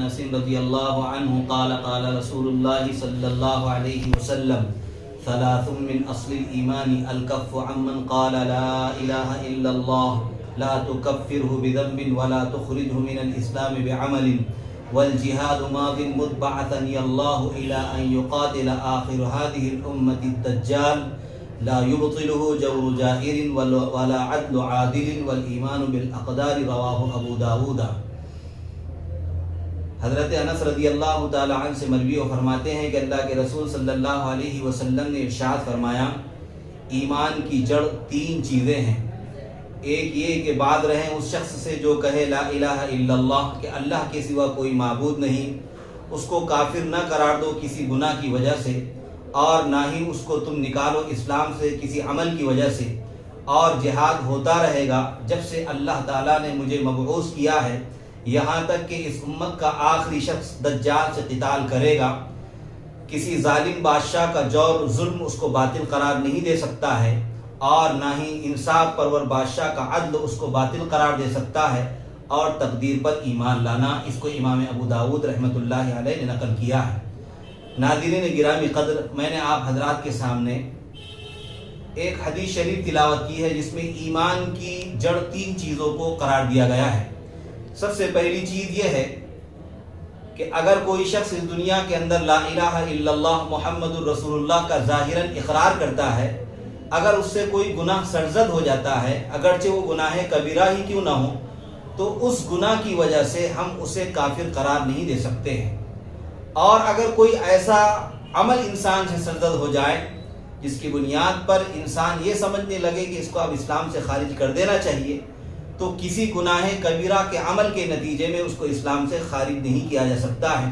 انس رضی اللہ عنہ قال قال رسول اللہ صلی اللہ علیہ وسلم ثلاث من اصل الایمان الکف عمن قال لا الہ الا اللہ لا تکفره بذنب ولا تخرجه من الاسلام بعمل والجهاد ماض مذ بعثني الله الى ان يقاتل آخر هذه الامة الدجال لا يبطله جور جائر ولا عدل عادل والایمان بالاقدار رواہ ابو داود۔ حضرت انس رضی اللہ تعالی عنہ سے مروی و فرماتے ہیں کہ اللہ کے رسول صلی اللہ علیہ وسلم نے ارشاد فرمایا ایمان کی جڑ تین چیزیں ہیں۔ ایک یہ کہ بعد رہیں اس شخص سے جو کہے لا الہ الا اللہ کہ اللہ کے سوا کوئی معبود نہیں، اس کو کافر نہ قرار دو کسی گناہ کی وجہ سے، اور نہ ہی اس کو تم نکالو اسلام سے کسی عمل کی وجہ سے، اور جہاد ہوتا رہے گا جب سے اللہ تعالیٰ نے مجھے مبعوث کیا ہے یہاں تک کہ اس امت کا آخری شخص دجال سے قتال کرے گا۔ کسی ظالم بادشاہ کا جور ظلم اس کو باطل قرار نہیں دے سکتا ہے، اور نہ ہی انصاف پرور بادشاہ کا عدل اس کو باطل قرار دے سکتا ہے، اور تقدیر پر ایمان لانا۔ اس کو امام ابو داود رحمۃ اللہ علیہ نے نقل کیا ہے۔ ناظرین گرامی قدر، میں نے آپ حضرات کے سامنے ایک حدیث شریف تلاوت کی ہے جس میں ایمان کی جڑ تین چیزوں کو قرار دیا گیا ہے۔ سب سے پہلی چیز یہ ہے کہ اگر کوئی شخص اس دنیا کے اندر لا الہ الا اللہ محمد الرسول اللہ کا ظاہراً اقرار کرتا ہے، اگر اس سے کوئی گناہ سرزد ہو جاتا ہے اگرچہ وہ گناہ کبیرہ ہی کیوں نہ ہو، تو اس گناہ کی وجہ سے ہم اسے کافر قرار نہیں دے سکتے ہیں۔ اور اگر کوئی ایسا عمل انسان سے سرزد ہو جائے جس کی بنیاد پر انسان یہ سمجھنے لگے کہ اس کو اب اسلام سے خارج کر دینا چاہیے، تو کسی گناہ کبیرہ کے عمل کے نتیجے میں اس کو اسلام سے خارج نہیں کیا جا سکتا ہے۔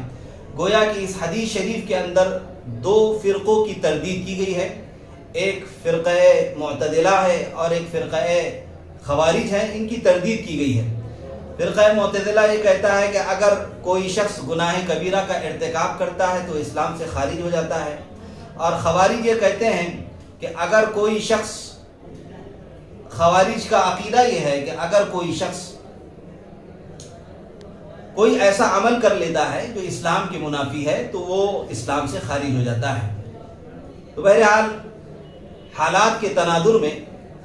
گویا کہ اس حدیث شریف کے اندر دو فرقوں کی تردید کی گئی ہے، ایک فرقہ معتدلہ ہے اور ایک فرقہ خوارج ہے، ان کی تردید کی گئی ہے۔ فرقہ معتدلہ یہ کہتا ہے کہ اگر کوئی شخص گناہ کبیرہ کا ارتکاب کرتا ہے تو اسلام سے خارج ہو جاتا ہے، اور خوارج یہ کہتے ہیں کہ اگر کوئی شخص، خوارج کا عقیدہ یہ ہے کہ اگر کوئی شخص کوئی ایسا عمل کر لیتا ہے جو اسلام کے منافی ہے تو وہ اسلام سے خارج ہو جاتا ہے۔ تو بہرحال حالات کے تناظر میں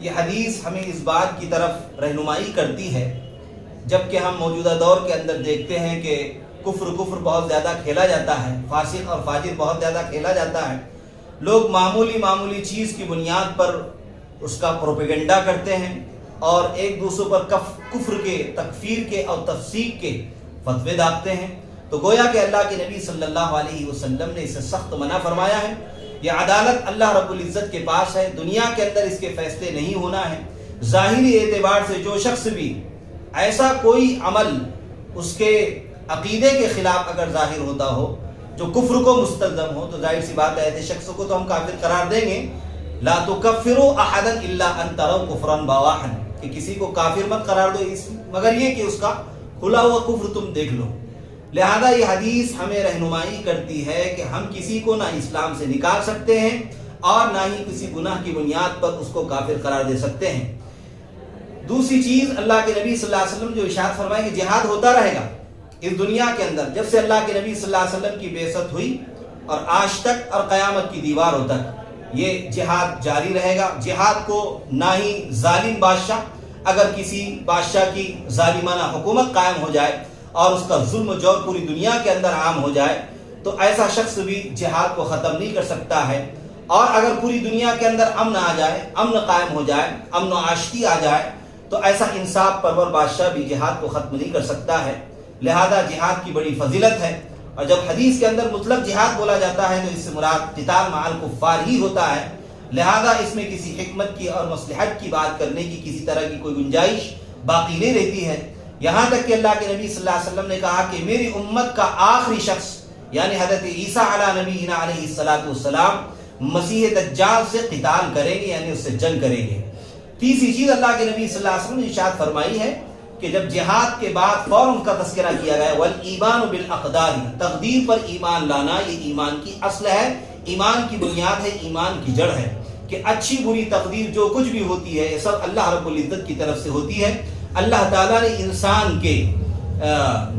یہ حدیث ہمیں اس بات کی طرف رہنمائی کرتی ہے، جبکہ ہم موجودہ دور کے اندر دیکھتے ہیں کہ کفر بہت زیادہ کھیلا جاتا ہے، فاسق اور فاجر بہت زیادہ کھیلا جاتا ہے۔ لوگ معمولی چیز کی بنیاد پر اس کا پروپیگنڈا کرتے ہیں اور ایک دوسرے پر کفر کے، تکفیر کے اور تفسیق کے فتوے داغتے ہیں۔ تو گویا کہ اللہ کے نبی صلی اللہ علیہ وسلم نے اسے سخت منع فرمایا ہے۔ یہ عدالت اللہ رب العزت کے پاس ہے، دنیا کے اندر اس کے فیصلے نہیں ہونا ہے۔ ظاہری اعتبار سے جو شخص بھی ایسا کوئی عمل اس کے عقیدے کے خلاف اگر ظاہر ہوتا ہو جو کفر کو مستلزم ہو، تو ظاہر سی بات ہے ایسے شخص کو تو ہم کافر قرار دیں گے۔ لا تکفروا احدا الا ان تروا کفرا بواحا، کہ کسی کو کافر مت قرار دو مگر یہ کہ اس کا کھلا ہوا کفر تم دیکھ لو۔ لہذا یہ حدیث ہمیں رہنمائی کرتی ہے کہ ہم کسی کو نہ اسلام سے نکال سکتے ہیں اور نہ ہی کسی گناہ کی بنیاد پر اس کو کافر قرار دے سکتے ہیں۔ دوسری چیز، اللہ کے نبی صلی اللہ علیہ وسلم جو ارشاد فرمائے کہ جہاد ہوتا رہے گا اس دنیا کے اندر، جب سے اللہ کے نبی صلی اللہ علیہ وسلم کی بعثت ہوئی اور آج تک اور قیامت کی دیواروں تک یہ جہاد جاری رہے گا۔ جہاد کو نہ ہی ظالم بادشاہ، اگر کسی بادشاہ کی ظالمانہ حکومت قائم ہو جائے اور اس کا ظلم و جور پوری دنیا کے اندر عام ہو جائے تو ایسا شخص بھی جہاد کو ختم نہیں کر سکتا ہے، اور اگر پوری دنیا کے اندر امن آ جائے، امن قائم ہو جائے، امن و آشتی آ جائے تو ایسا انصاف پرور بادشاہ بھی جہاد کو ختم نہیں کر سکتا ہے۔ لہذا جہاد کی بڑی فضیلت ہے، اور جب حدیث کے اندر مطلق جہاد بولا جاتا ہے تو اس سے مراد قتال مع الکفار ہی ہوتا ہے۔ لہذا اس میں کسی حکمت کی اور مصلحت کی بات کرنے کی کسی طرح کی کوئی گنجائش باقی نہیں رہتی ہے، یہاں تک کہ اللہ کے نبی صلی اللہ علیہ وسلم نے کہا کہ میری امت کا آخری شخص یعنی حضرت عیسیٰ علیہ نبینا علیہ السلام مسیح دجال سے قتال کریں گے، یعنی اس سے جنگ کریں گے۔ تیسری چیز اللہ کے نبی صلی اللہ علیہ وسلم نے ارشاد فرمائی ہے کہ جب جہاد کے بعد فوراً کا تذکرہ کیا گیا والایمان بالاقدار، تقدیر پر ایمان لانا یہ ایمان کی اصل ہے، ایمان کی بنیاد ہے، ایمان کی جڑ ہے، کہ اچھی بری تقدیر جو کچھ بھی ہوتی ہے یہ سب اللہ رب العزت کی طرف سے ہوتی ہے۔ اللہ تعالیٰ نے انسان کے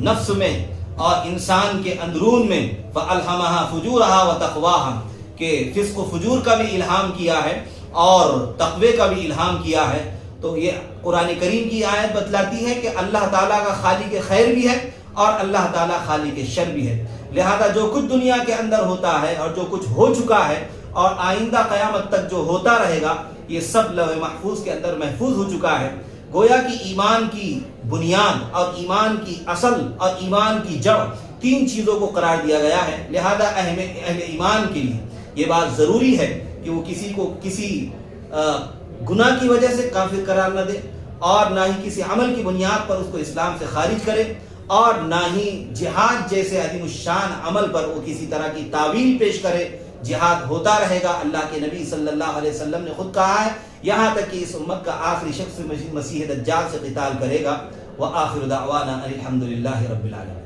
نفس میں اور انسان کے اندرون میں فَأَلْهَمَهَا فُجُورَهَا وَتَقْوَاهَا کہ فسق و فجور کا بھی الہام کیا ہے اور تقوی کا بھی الہام کیا ہے. تو یہ قرآن کریم کی آیت بتلاتی ہے کہ اللہ تعالیٰ کا خالق خیر بھی ہے اور اللہ تعالیٰ خالق شر بھی ہے. لہذا جو کچھ دنیا کے اندر ہوتا ہے اور جو کچھ ہو چکا ہے اور آئندہ قیامت تک جو ہوتا رہے گا یہ سب لوح محفوظ کے اندر محفوظ ہو چکا ہے. گویا کہ ایمان کی بنیاد اور ایمان کی اصل اور ایمان کی جڑ تین چیزوں کو قرار دیا گیا ہے. لہذا اہل ایمان کے لیے یہ بات ضروری ہے کہ وہ کسی کو کسی گناہ کی وجہ سے کافر قرار نہ دے اور نہ ہی کسی عمل کی بنیاد پر اس کو اسلام سے خارج کرے اور نہ ہی جہاد جیسے عظیم الشان عمل پر وہ کسی طرح کی تعویل پیش کرے. جہاد ہوتا رہے گا. اللہ کے نبی صلی اللہ علیہ وسلم نے خود کہا ہے یہاں تک کہ اس امت کا آخری شخص مسیح دجال سے قتال کرے گا. وآخر دعوانا الحمدللہ رب العالمین.